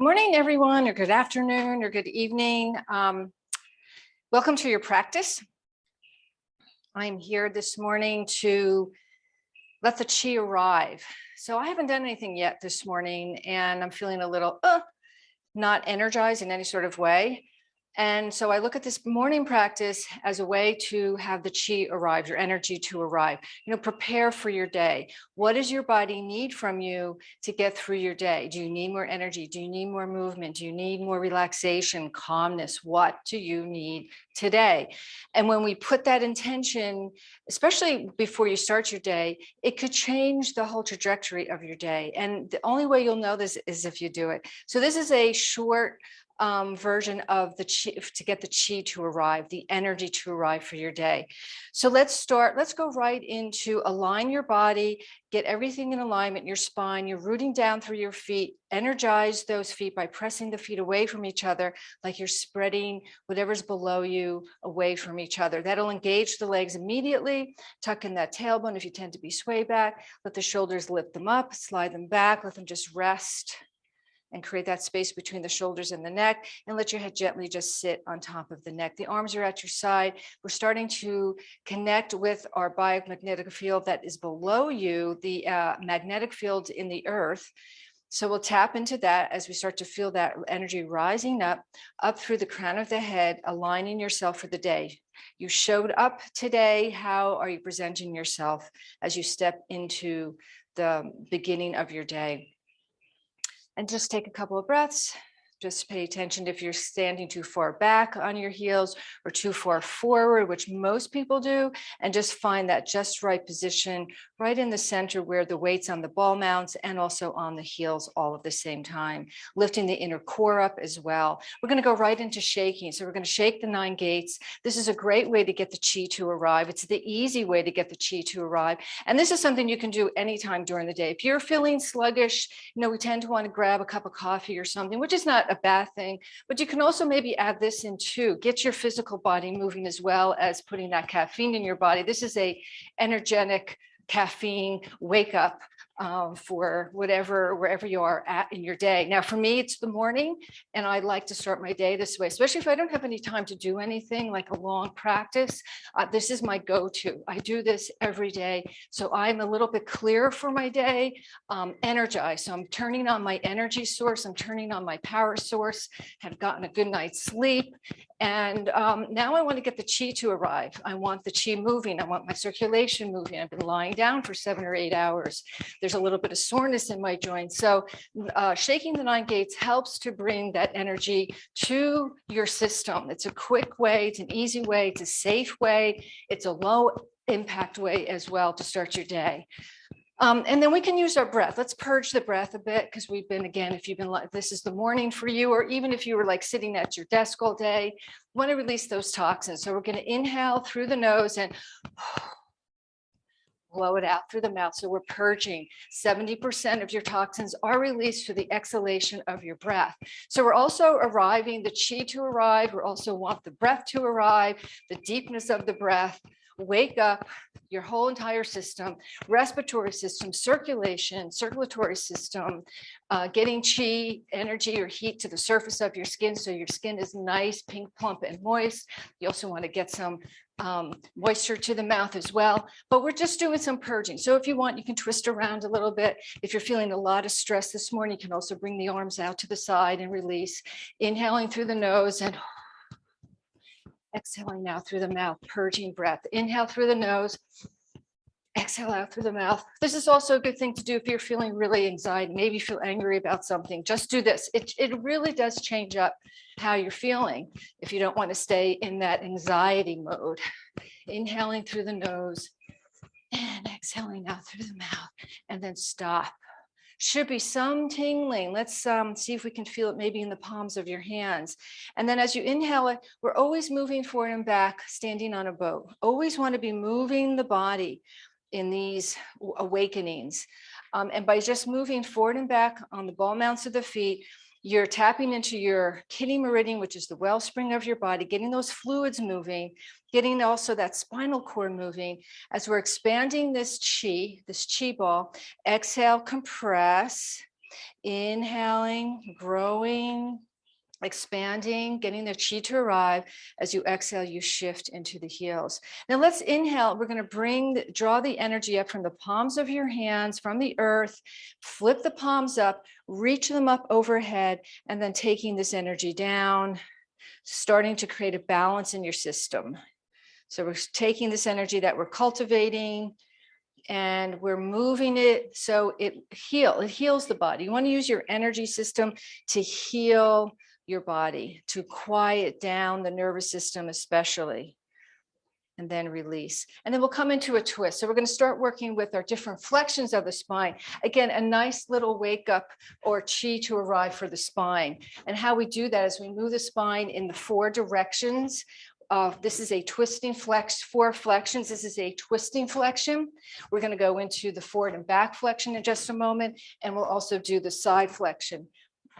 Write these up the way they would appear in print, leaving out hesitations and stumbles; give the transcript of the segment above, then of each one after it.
Morning, everyone, or good afternoon, or good evening. Welcome to your practice. I'm here this morning to let the chi arrive. So I haven't done anything yet this morning, and I'm feeling a little not energized in any sort of way. And so I look at this morning practice as a way to have the chi arrive, your energy to arrive. Prepare for your day. What does your body need from you to get through your day? Do you need more energy? Do you need more movement? Do you need more relaxation, calmness? What do you need today? And when we put that intention, especially before you start your day, it could change the whole trajectory of your day. And the only way you'll know this is if you do it. So this is a short version of the chi to get the chi to arrive, the energy to arrive for your day. So let's go right into align your body, get everything in alignment in your spine. You're rooting down through your feet. Energize those feet by pressing the feet away from each other, like you're spreading whatever's below you away from each other. That'll engage the legs immediately. Tuck in that tailbone if you tend to be sway back. Let the shoulders lift them up, slide them back, let them just rest and create that space between the shoulders and the neck, and let your head gently just sit on top of the neck. The arms are at your side. We're starting to connect with our biomagnetic field that is below you, the magnetic field in the earth. So we'll tap into that as we start to feel that energy rising up through the crown of the head, aligning yourself for the day. You showed up today. How are you presenting yourself as you step into the beginning of your day? And just take a couple of breaths. Just pay attention if you're standing too far back on your heels or too far forward, which most people do, and just find that just right position right in the center where the weight's on the ball mounts and also on the heels all at the same time, lifting the inner core up as well. We're going to go right into shaking. So we're going to shake the 9 gates. This is a great way to get the chi to arrive. It's the easy way to get the chi to arrive. And this is something you can do anytime during the day. If you're feeling sluggish, we tend to want to grab a cup of coffee or something, which is not a bad thing, but you can also maybe add this in too. Get your physical body moving as well as putting that caffeine in your body. This is a energetic caffeine wake up for wherever you are at in your day. Now, for me, it's the morning, and I like to start my day this way, especially if I don't have any time to do anything like a long practice. This is my go-to. I do this every day, so I'm a little bit clearer for my day, energized. So I'm turning on my energy source. I'm turning on my power source. Have gotten a good night's sleep, and now I want to get the chi to arrive. I want the chi moving. I want my circulation moving. I've been lying down for 7 or 8 hours. There's a little bit of soreness in my joints. So shaking the 9 gates helps to bring that energy to your system. It's a quick way, it's an easy way, it's a safe way, it's a low impact way as well to start your day. And then we can use our breath. Let's purge the breath a bit, because we've been, again, if you've been like, this is the morning for you, or even if you were like sitting at your desk all day, you want to release those toxins. So we're going to inhale through the nose and blow it out through the mouth. So we're purging. 70% of your toxins are released through the exhalation of your breath. So we're also arriving, the chi to arrive. We also want the breath to arrive, the deepness of the breath. Wake up your whole entire system, respiratory system, circulatory system, getting chi, energy or heat to the surface of your skin so your skin is nice, pink, plump, and moist. You also want to get some moisture to the mouth as well, but we're just doing some purging. So if you want, you can twist around a little bit. If you're feeling a lot of stress this morning, you can also bring the arms out to the side and release, inhaling through the nose and exhaling out through the mouth, purging breath. Inhale through the nose, exhale out through the mouth. This is also a good thing to do if you're feeling really anxiety, maybe you feel angry about something. Just do this. It really does change up how you're feeling if you don't want to stay in that anxiety mode. Inhaling through the nose and exhaling out through the mouth, and then stop. Should be some tingling. Let's see if we can feel it maybe in the palms of your hands. And then as you inhale it, we're always moving forward and back, standing on a boat. Always want to be moving the body in these awakenings. And by just moving forward and back on the ball mounts of the feet, you're tapping into your kidney meridian, which is the wellspring of your body, getting those fluids moving, getting also that spinal cord moving. As we're expanding this chi ball, exhale, compress, Inhaling, growing, expanding, getting the chi to arrive. As you exhale, you shift into the heels. Now let's inhale. We're going to draw the energy up from the palms of your hands, from the earth, flip the palms up, reach them up overhead, and then taking this energy down, starting to create a balance in your system. So we're taking this energy that we're cultivating and we're moving it so it heals the body. You want to use your energy system to heal your body, to quiet down the nervous system especially, and then release. And then we'll come into a twist. So we're going to start working with our different flexions of the spine. Again, a nice little wake up or chi to arrive for the spine. And how we do that is we move the spine in the 4 directions. This is a twisting 4 flexions. This is a twisting flexion. We're going to go into the forward and back flexion in just a moment. And we'll also do the side flexion.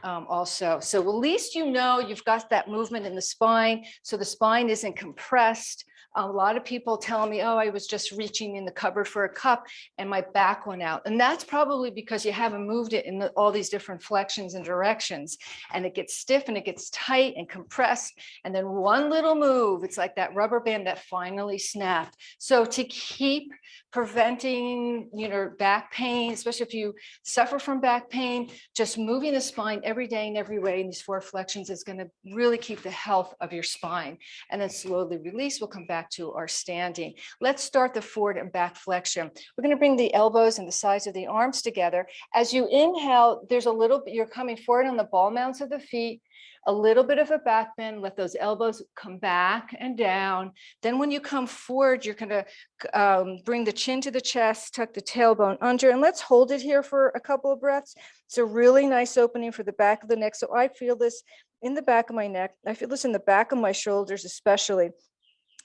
Also. So at least you know you've got that movement in the spine, so the spine isn't compressed. A lot of people tell me, oh, I was just reaching in the cupboard for a cup and my back went out. And that's probably because you haven't moved it in all these different flexions and directions. And it gets stiff and it gets tight and compressed. And then one little move, it's like that rubber band that finally snapped. So to keep preventing, back pain, especially if you suffer from back pain, just moving the spine every day and every way in these 4 flexions is going to really keep the health of your spine. And then slowly release. We'll come back to our standing. Let's start the forward and back flexion. We're going to bring the elbows and the sides of the arms together. As you inhale, there's a little bit, you're coming forward on the ball mounts of the feet, a little bit of a back bend, let those elbows come back and down. Then when you come forward, you're going to bring the chin to the chest, tuck the tailbone under, and let's hold it here for a couple of breaths. It's a really nice opening for the back of the neck. So I feel this in the back of my neck. I feel this in the back of my shoulders, especially.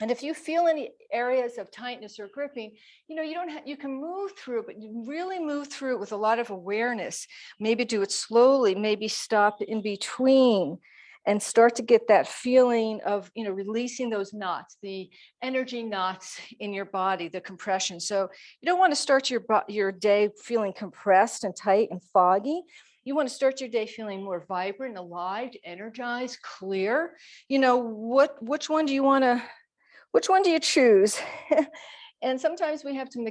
And if you feel any areas of tightness or gripping, you can move through it, but you really move through it with a lot of awareness. Maybe do it slowly, maybe stop in between and start to get that feeling of, releasing those knots, the energy knots in your body, the compression. So you don't want to start your day feeling compressed and tight and foggy. You want to start your day feeling more vibrant, alive, energized, clear. Which one do you choose? And sometimes we have to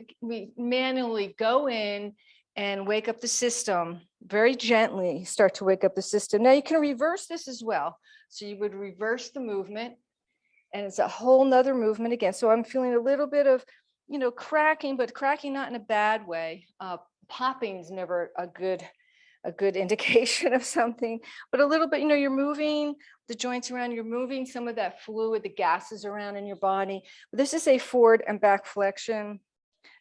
manually go in and wake up the system, very gently start to wake up the system. Now you can reverse this as well. So you would reverse the movement and it's a whole nother movement again. So I'm feeling a little bit of, cracking, but cracking not in a bad way. Popping is never a good indication of something, but a little bit, you're moving the joints around, you're moving some of that fluid, the gases around in your body. This is a forward and back flexion.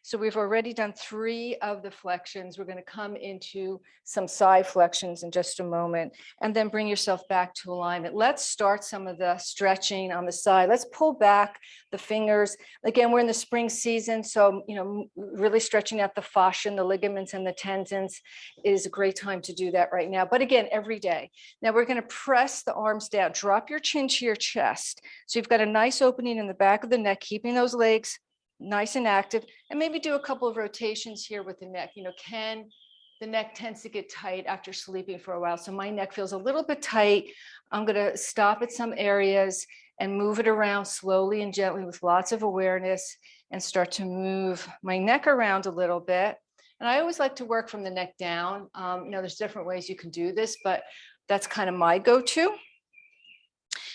So we've already done 3 of the flexions. We're going to come into some side flexions in just a moment, and then bring yourself back to alignment. Let's start some of the stretching on the side. Let's pull back the fingers. Again, we're in the spring season, so really stretching out the fascia, the ligaments, and the tendons is a great time to do that right now. But again, every day. Now we're going to press the arms down. Drop your chin to your chest. So you've got a nice opening in the back of the neck, keeping those legs nice and active, and maybe do a couple of rotations here with the neck. The neck tends to get tight after sleeping for a while. So my neck feels a little bit tight. I'm going to stop at some areas and move it around slowly and gently with lots of awareness, and start to move my neck around a little bit. And I always like to work from the neck down. There's different ways you can do this, but that's kind of my go-to.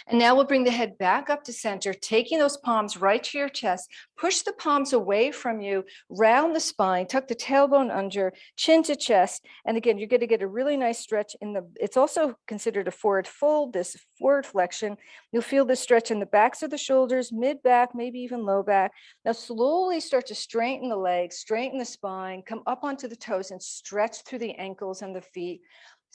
And now we'll bring the head back up to center, taking those palms right to your chest. Push the palms away from you, round the spine, tuck the tailbone under, chin to chest. And again, you're going to get a really nice stretch it's also considered a forward fold, this forward flexion. You'll feel this stretch in the backs of the shoulders, mid back, maybe even low back. Now slowly start to straighten the legs, straighten the spine, come up onto the toes and stretch through the ankles and the feet.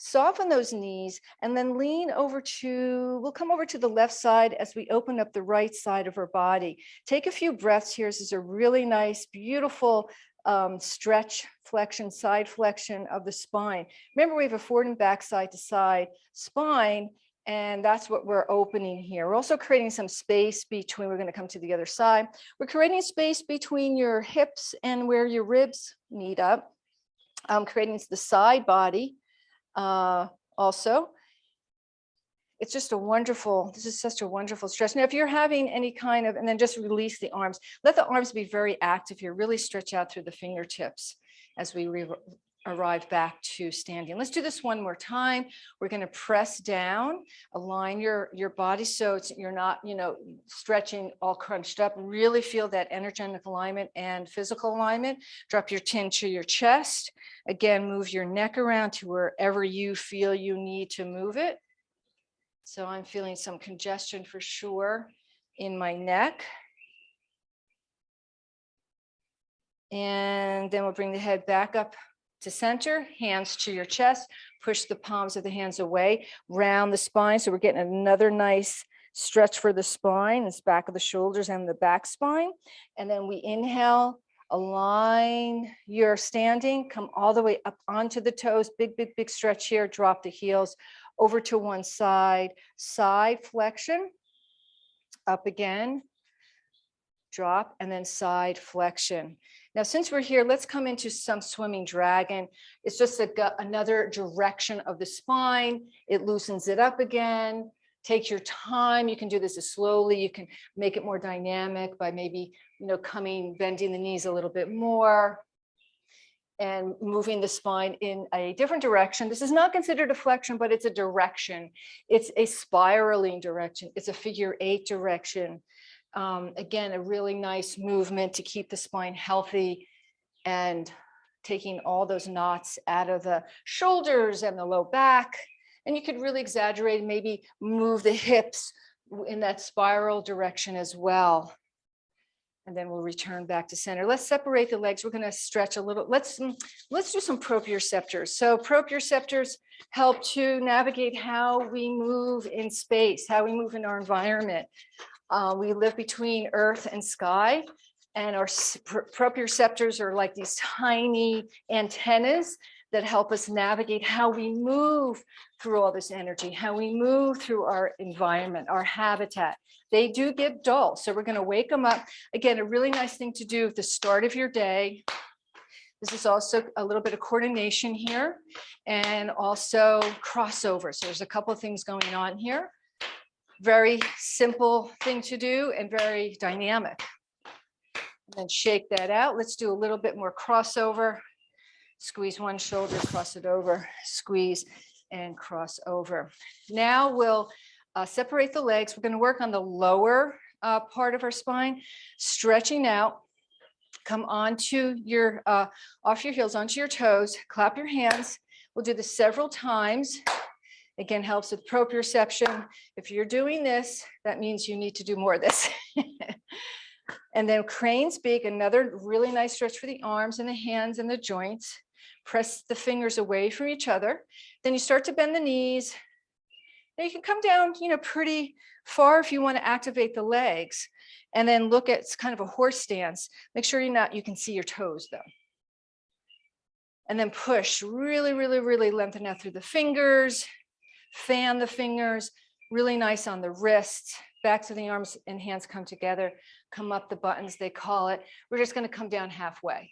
Soften those knees, and then we'll come over to the left side as we open up the right side of our body. Take a few breaths here. This is a really nice, beautiful stretch, flexion, side flexion of the spine. Remember, we have a forward and back, side to side spine, and that's what we're opening here. We're also creating some space between, we're going to come to the other side. We're creating space between your hips and where your ribs meet up, creating the side body. Also. It's just this is such a wonderful stretch. Now, if you're having any kind of, and then just release the arms, let the arms be very active here, really stretch out through the fingertips as we arrive back to standing. Let's do this one more time. We're going to press down, align your body so you're not, stretching all crunched up. Really feel that energetic alignment and physical alignment. Drop your chin to your chest. Again, move your neck around to wherever you feel you need to move it. So I'm feeling some congestion for sure in my neck. And then we'll bring the head back up to center, hands to your chest, push the palms of the hands away, round the spine. So we're getting another nice stretch for the spine, this back of the shoulders and the back spine. And then we inhale, align your standing, come all the way up onto the toes, big, big, big stretch here, drop the heels over to one side, side flexion, up again, drop, and then side flexion. Now, since we're here, let's come into some swimming dragon. It's just another direction of the spine. It loosens it up again. Take your time. You can do this as slowly. You can make it more dynamic by maybe, bending the knees a little bit more and moving the spine in a different direction. This is not considered a flexion, but it's a direction. It's a spiraling direction. It's a figure 8 direction. Again, a really nice movement to keep the spine healthy and taking all those knots out of the shoulders and the low back. And you could really exaggerate, maybe move the hips in that spiral direction as well. And then we'll return back to center. Let's separate the legs. We're going to stretch a little. Let's do some proprioceptors. So proprioceptors help to navigate how we move in space, how we move in our environment. We live between earth and sky, and our proprioceptors are like these tiny antennas that help us navigate how we move through all this energy, how we move through our environment, our habitat. They do get dull, so we're going to wake them up. Again, a really nice thing to do at the start of your day. This is also a little bit of coordination here and also crossover. So there's a couple of things going on here. Very simple thing to do and very dynamic. And then shake that out. Let's do a little bit more crossover. Squeeze one shoulder, cross it over, squeeze and cross over. Now we'll separate the legs. We're going to work on the lower part of our spine, stretching out. Come onto your, off your heels, onto your toes, clap your hands. We'll do this several times. Again, helps with proprioception. If you're doing this, that means you need to do more of this. And then crane's beak, another really nice stretch for the arms and the hands and the joints. Press the fingers away from each other. Then you start to bend the knees. Now you can come down, pretty far if you want to activate the legs. And then look at, it's kind of a horse stance. Make sure you can see your toes though. And then push, really, really, really lengthen out through the fingers. Fan the fingers, really nice on the wrists. Backs of the arms and hands come together, come up the buttons, they call it. We're just going to come down halfway.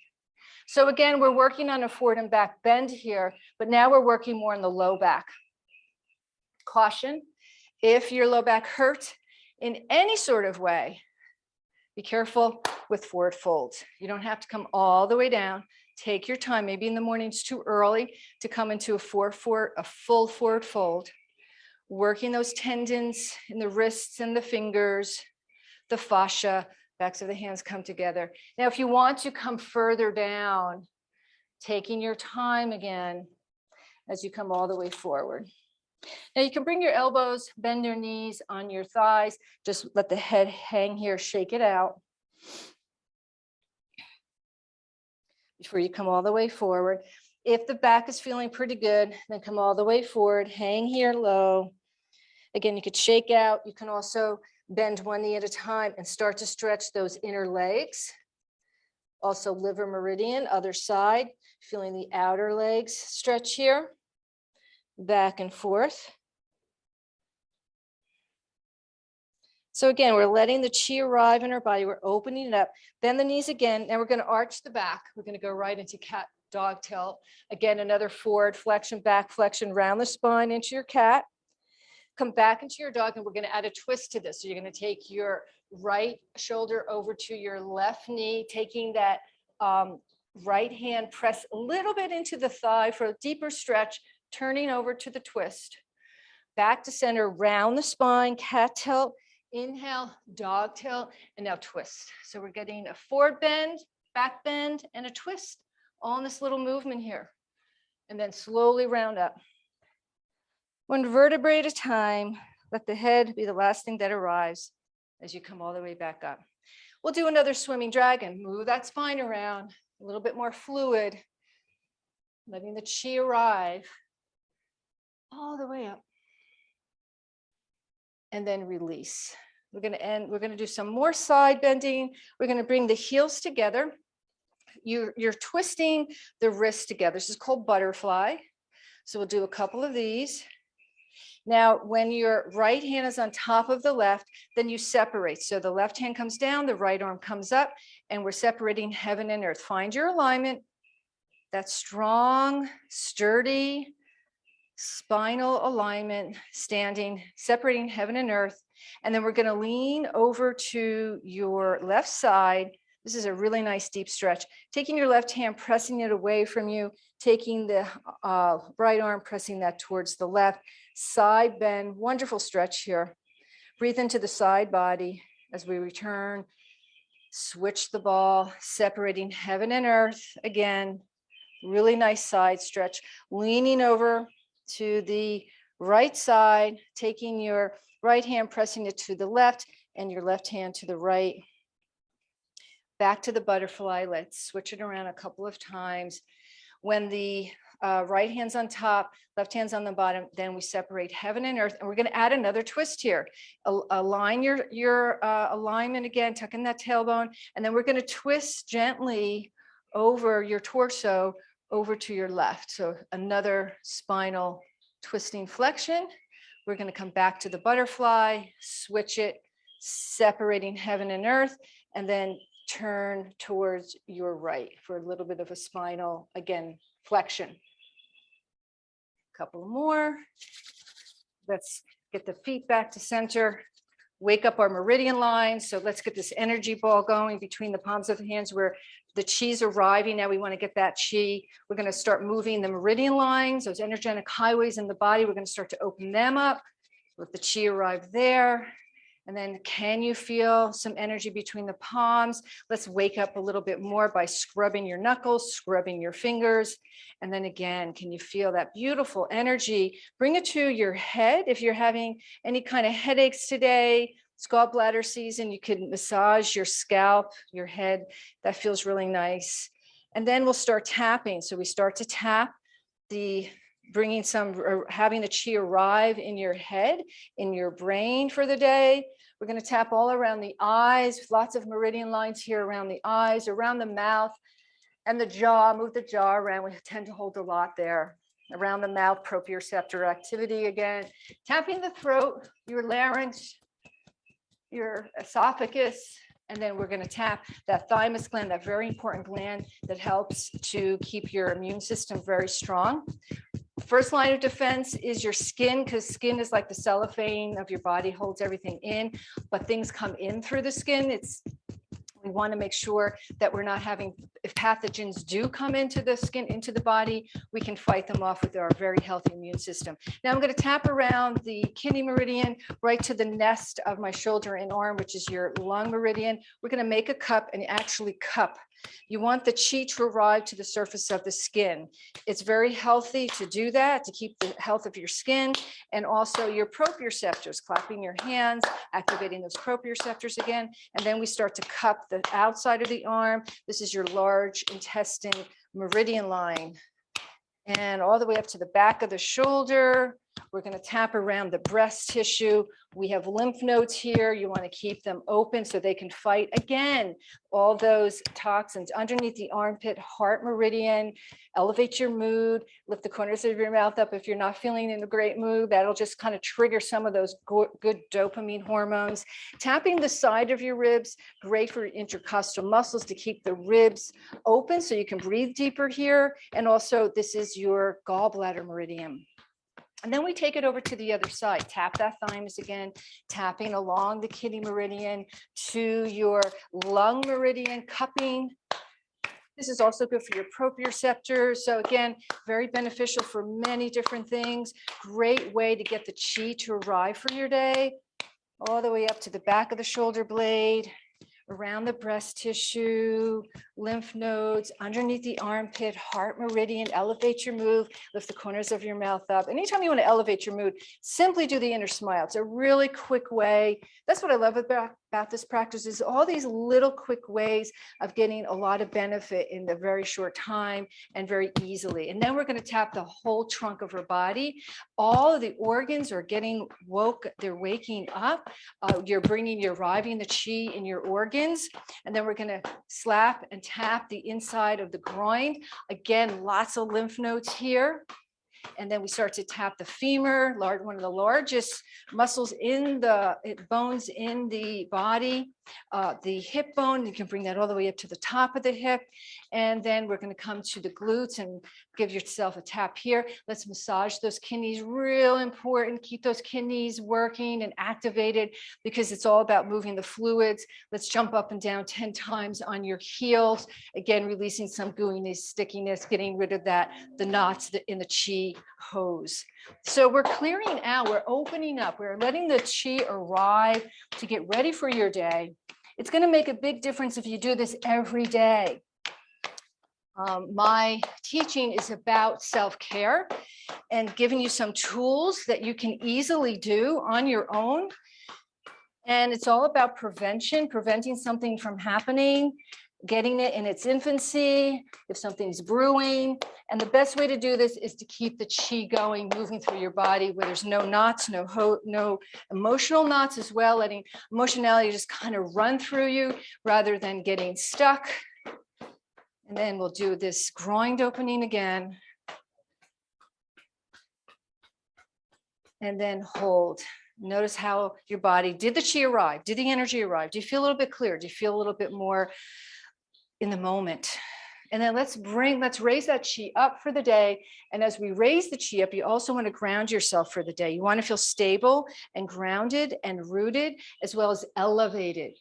So again, we're working on a forward and back bend here, but now we're working more on the low back. Caution, if your low back hurts in any sort of way, be careful with forward folds. You don't have to come all the way down. Take your time. Maybe in the morning it's too early to come into a full forward fold. Working those tendons in the wrists and the fingers, the fascia, backs of the hands come together. Now, if you want to come further down, taking your time again as you come all the way forward. Now you can bring your elbows, bend your knees on your thighs. Just let the head hang here, shake it out. Before you come all the way forward. If the back is feeling pretty good, then come all the way forward, hang here low. Again, you could shake out. You can also bend one knee at a time and start to stretch those inner legs. Also liver meridian, other side, feeling the outer legs stretch here, back and forth. So again, we're letting the chi arrive in our body. We're opening it up. Bend the knees again. Now we're going to arch the back. We're going to go right into cat dog tilt. Again, another forward flexion, back flexion, round the spine into your cat. Come back into your dog, and we're going to add a twist to this. So you're going to take your right shoulder over to your left knee, taking that right hand, press a little bit into the thigh for a deeper stretch, turning over to the twist. Back to center, round the spine, cat tilt, inhale, dog tilt, and now twist. So we're getting a forward bend, back bend, and a twist, all in this little movement here. And then slowly round up. One vertebrae at a time, let the head be the last thing that arrives as you come all the way back up. We'll do another swimming dragon. Move that spine around, a little bit more fluid, letting the chi arrive all the way up. And then release. We're going to do some more side bending. We're going to bring the heels together. You're twisting the wrists together. This is called butterfly. So we'll do a couple of these. Now, when your right hand is on top of the left, then you separate. So the left hand comes down, the right arm comes up, and we're separating heaven and earth. Find your alignment, that strong, sturdy, spinal alignment, standing, separating heaven and earth. And then we're going to lean over to your left side. This is a really nice deep stretch. Taking your left hand, pressing it away from you, taking the right arm, pressing that towards the left. Side bend, wonderful stretch here. Breathe into the side body as we return. Switch the ball, separating heaven and earth. Again, really nice side stretch. Leaning over to the right side, taking your right hand, pressing it to the left, and your left hand to the right. Back to the butterfly. Let's switch it around a couple of times. When the right hand's on top, left hand's on the bottom, then we separate heaven and earth. And we're going to add another twist here. Align your alignment again, tuck in that tailbone, and then we're going to twist gently over your torso over to your left. So another spinal twisting flexion. We're going to come back to the butterfly, switch it, separating heaven and earth, and then turn towards your right for a little bit of a spinal, again, flexion. A couple more. Let's get the feet back to center. Wake up our meridian lines. So let's get this energy ball going between the palms of the hands where the chi's arriving. Now we want to get that chi. We're going to start moving the meridian lines, those energetic highways in the body. We're going to start to open them up. Let the chi arrive there. And then can you feel some energy between the palms? Let's wake up a little bit more by scrubbing your knuckles, scrubbing your fingers. And then again, can you feel that beautiful energy? Bring it to your head. If you're having any kind of headaches today, it's gallbladder season, you can massage your scalp, your head. That feels really nice. And then we'll start tapping. So we start to tap bringing having the chi arrive in your head, in your brain for the day. We're going to tap all around the eyes, lots of meridian lines here around the eyes, around the mouth and the jaw. Move the jaw around. We tend to hold a lot there. Around the mouth, proprioceptor activity again. Tapping the throat, your larynx, your esophagus, and then we're going to tap that thymus gland, that very important gland that helps to keep your immune system very strong. First line of defense is your skin, because skin is like the cellophane of your body, holds everything in, but things come in through the skin. We want to make sure that we're not having, if pathogens do come into the skin, into the body, we can fight them off with our very healthy immune system. Now I'm going to tap around the kidney meridian right to the nest of my shoulder and arm, which is your lung meridian. We're going to make a cup and actually cup. You want the chi to arrive to the surface of the skin. It's very healthy to do that, to keep the health of your skin, and also your proprioceptors, clapping your hands, activating those proprioceptors again. And then we start to cup the outside of the arm. This is your large intestine meridian line. And all the way up to the back of the shoulder. We're going to tap around the breast tissue. We have lymph nodes here. You want to keep them open so they can fight, again, all those toxins underneath the armpit, heart meridian. Elevate your mood, lift the corners of your mouth up. If you're not feeling in a great mood, that'll just kind of trigger some of those good dopamine hormones. Tapping the side of your ribs, great for intercostal muscles to keep the ribs open so you can breathe deeper here. And also, this is your gallbladder meridian. And then we take it over to the other side. Tap that thymus again, tapping along the kidney meridian to your lung meridian, cupping. This is also good for your proprioceptors. So again, very beneficial for many different things. Great way to get the chi to arrive for your day, all the way up to the back of the shoulder blade, around the breast tissue, lymph nodes, underneath the armpit, heart meridian. Elevate your mood, lift the corners of your mouth up. Anytime you want to elevate your mood, simply do the inner smile. It's a really quick way. That's what I love about this practice, is all these little quick ways of getting a lot of benefit in a very short time and very easily. And then we're going to tap the whole trunk of her body. All of the organs are getting woke. They're waking up. You're reviving the chi in your organs. And then we're going to slap and tap the inside of the groin. Again, lots of lymph nodes here. And then we start to tap the femur, one of the largest muscles in the bones in the body, the hip bone. You can bring that all the way up to the top of the hip. And then we're going to come to the glutes and give yourself a tap here. Let's massage those kidneys, real important. Keep those kidneys working and activated because it's all about moving the fluids. Let's jump up and down 10 times on your heels. Again, releasing some gooiness, stickiness, getting rid of the knots in the chi hose. So we're clearing out, we're opening up, we're letting the chi arrive to get ready for your day. It's going to make a big difference if you do this every day. My teaching is about self-care and giving you some tools that you can easily do on your own. And it's all about prevention, preventing something from happening, getting it in its infancy, if something's brewing. And the best way to do this is to keep the chi going, moving through your body where there's no knots, no emotional knots as well, letting emotionality just kind of run through you rather than getting stuck. And then we'll do this groin opening again. And then hold. Notice how your body, did the chi arrive? Did the energy arrive? Do you feel a little bit clearer? Do you feel a little bit more in the moment? And then let's raise that chi up for the day. And as we raise the chi up, you also want to ground yourself for the day. You want to feel stable and grounded and rooted, as well as elevated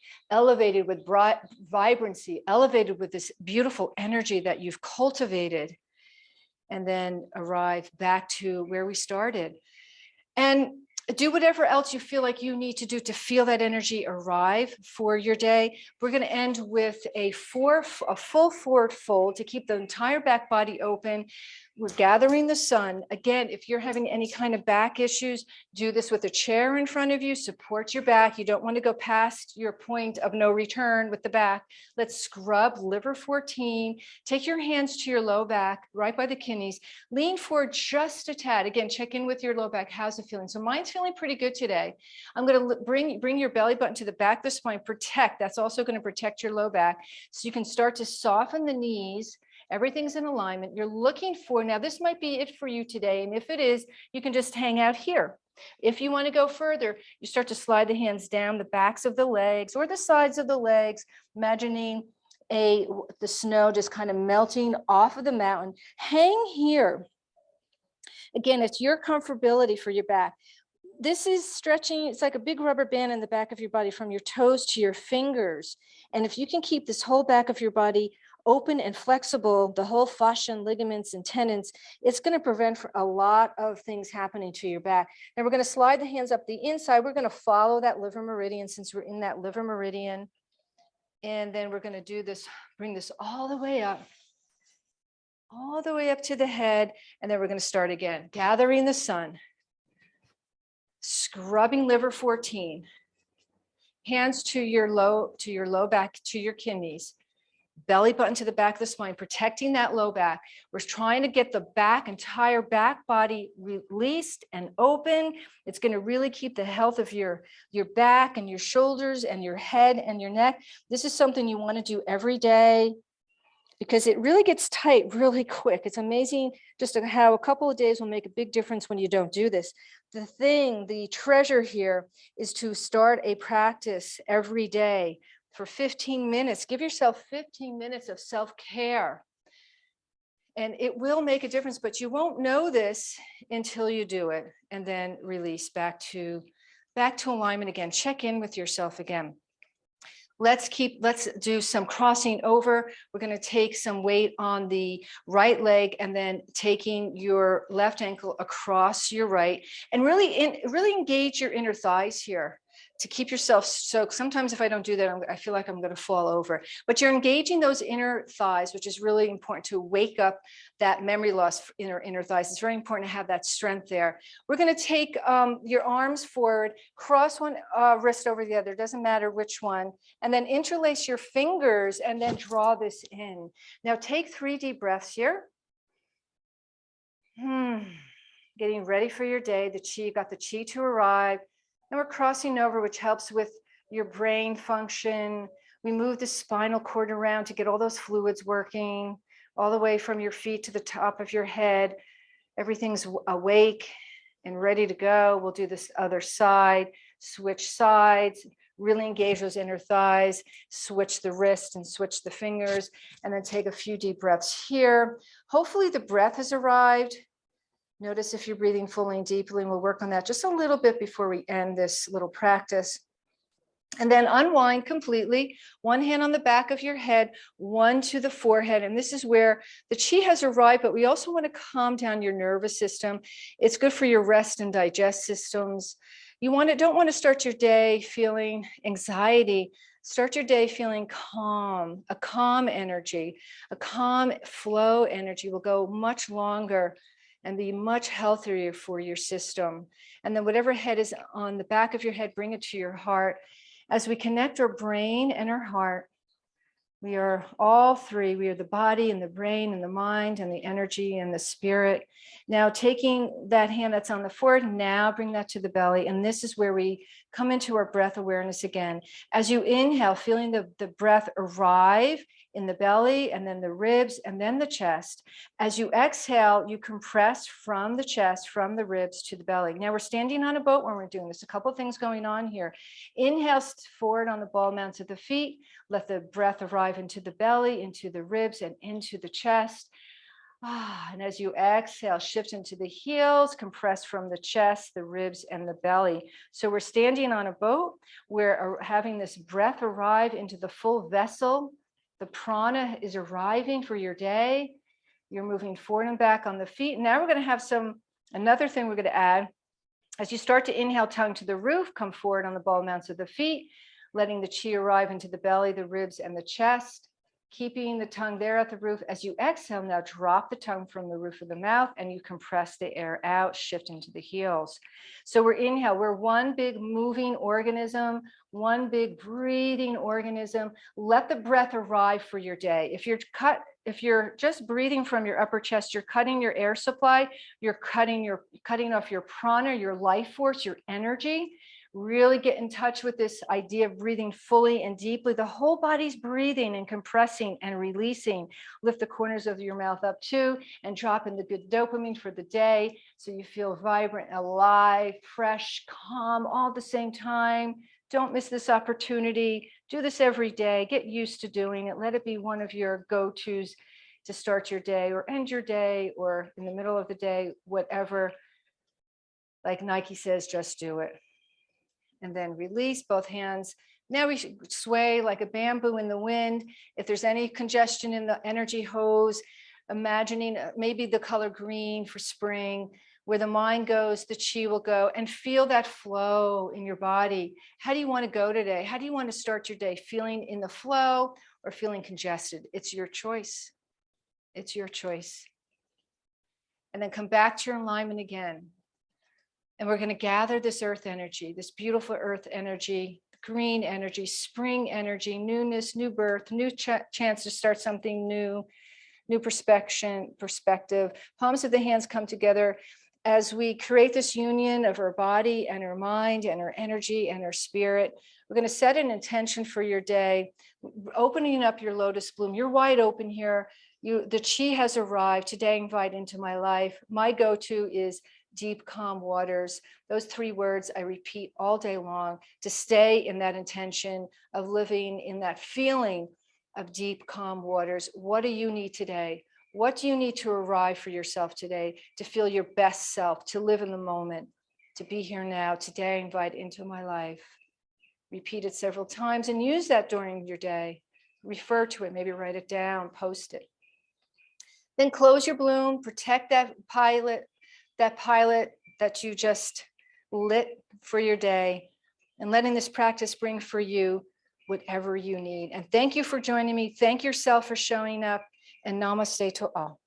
with bright vibrancy, elevated with this beautiful energy that you've cultivated, and then arrive back to where we started. And do whatever else you feel like you need to do to feel that energy arrive for your day. We're going to end with a full forward fold to keep the entire back body open. We're gathering the sun. Again, if you're having any kind of back issues, do this with a chair in front of you. Support your back. You don't want to go past your point of no return with the back. Let's scrub liver 14. Take your hands to your low back, right by the kidneys. Lean forward just a tad. Again, check in with your low back. How's it feeling? So mine's feeling pretty good today. I'm going to bring your belly button to the back of the spine. Protect. That's also going to protect your low back. So you can start to soften the knees. Everything's in alignment. You're looking for, now this might be it for you today. And if it is, you can just hang out here. If you want to go further, you start to slide the hands down the backs of the legs or the sides of the legs, imagining the snow just kind of melting off of the mountain. Hang here. Again, it's your comfortability for your back. This is stretching. It's like a big rubber band in the back of your body from your toes to your fingers. And if you can keep this whole back of your body open and flexible, the whole fascia and ligaments and tendons, it's going to prevent a lot of things happening to your back. Now we're going to slide the hands up the inside. We're going to follow that liver meridian since we're in that liver meridian. And then we're going to do this, bring this all the way up to the head. And then we're going to start again, gathering the sun, scrubbing liver 14, hands to your low back, to your kidneys. belly button to the back of the spine, protecting that low back. We're trying to get the entire back body released and open. It's going to really keep the health of your back and your shoulders and your head and your neck. This is something you want to do every day because it really gets tight really quick. It's amazing just how a couple of days will make a big difference when you don't do this. The treasure here is to start a practice every day for 15 minutes. Give yourself 15 minutes of self-care. And it will make a difference, but you won't know this until you do it. And then release back to alignment again. Check in with yourself again. Let's do some crossing over. We're going to take some weight on the right leg and then taking your left ankle across your right and really engage your inner thighs here to keep yourself soaked. Sometimes if I don't do that, I feel like I'm going to fall over, but you're engaging those inner thighs, which is really important to wake up that memory loss inner thighs. It's very important to have that strength there. We're going to take your arms forward, cross one wrist over the other, doesn't matter which one, and then interlace your fingers and then draw this in. Now take 3 deep breaths here. Getting ready for your day. Got the chi to arrive. And we're crossing over, which helps with your brain function. We move the spinal cord around to get all those fluids working, all the way from your feet to the top of your head. Everything's awake and ready to go. We'll do this other side, switch sides, really engage those inner thighs, switch the wrist and switch the fingers, and then take a few deep breaths here. Hopefully the breath has arrived. Notice if you're breathing fully and deeply, and we'll work on that just a little bit before we end this little practice. And then unwind completely, one hand on the back of your head, one to the forehead. And this is where the chi has arrived, but we also want to calm down your nervous system. It's good for your rest and digest systems. You don't want to start your day feeling anxiety. Start your day feeling calm, a calm energy, a calm flow energy will go much longer and be much healthier for your system. And then whatever head is on the back of your head, bring it to your heart. As we connect our brain and our heart, we are all three. We are the body and the brain and the mind and the energy and the spirit. Now taking that hand that's on the forehead, now bring that to the belly. And this is where we come into our breath awareness again. As you inhale, feeling the breath arrive in the belly and then the ribs and then the chest. As you exhale, you compress from the chest, from the ribs to the belly. Now we're standing on a boat when we're doing this. A couple of things going on here. Inhale forward on the ball mounts of the feet. Let the breath arrive into the belly, into the ribs, and into the chest. And as you exhale, shift into the heels, compress from the chest, the ribs, and the belly. So we're standing on a boat. We're having this breath arrive into the full vessel. The prana is arriving for your day. You're moving forward and back on the feet. Now we're going to have another thing we're going to add. As you start to inhale, tongue to the roof, come forward on the ball mounts of the feet, letting the chi arrive into the belly, the ribs, and the chest. Keeping the tongue there at the roof. As you exhale, now drop the tongue from the roof of the mouth and you compress the air out, shift into the heels. So we're inhale, we're one big moving organism, one big breathing organism. Let the breath arrive for your day. If you're just breathing from your upper chest, you're cutting your air supply, you're cutting off your prana, your life force, your energy. Really get in touch with this idea of breathing fully and deeply. The whole body's breathing and compressing and releasing. Lift the corners of your mouth up too and drop in the good dopamine for the day so you feel vibrant, alive, fresh, calm all at the same time. Don't miss this opportunity. Do this every day. Get used to doing it. Let it be one of your go-tos to start your day or end your day or in the middle of the day, whatever. Like Nike says, just do it. And then release both hands. Now we should sway like a bamboo in the wind. If there's any congestion in the energy hose, imagining maybe the color green for spring, where the mind goes, the chi will go, and feel that flow in your body. How do you want to go today? How do you want to start your day? Feeling in the flow or feeling congested? It's your choice. It's your choice. And then come back to your alignment again. And we're going to gather this earth energy, this beautiful earth energy, green energy, spring energy, newness, new birth, new chance to start something new, new perspective. Palms of the hands come together as we create this union of our body and our mind and our energy and our spirit. We're going to set an intention for your day, opening up your lotus bloom. You're wide open here. The chi has arrived. Today, invite into my life. My go-to is deep, calm waters. Those 3 words I repeat all day long to stay in that intention of living in that feeling of deep, calm waters. What do you need today? What do you need to arrive for yourself today to feel your best self, to live in the moment, to be here now? Today, invite into my life. Repeat it several times and use that during your day. Refer to it, maybe write it down, post it. Then close your bloom, protect that pilot that you just lit for your day, and letting this practice bring for you whatever you need. And thank you for joining me. Thank yourself for showing up, and namaste to all.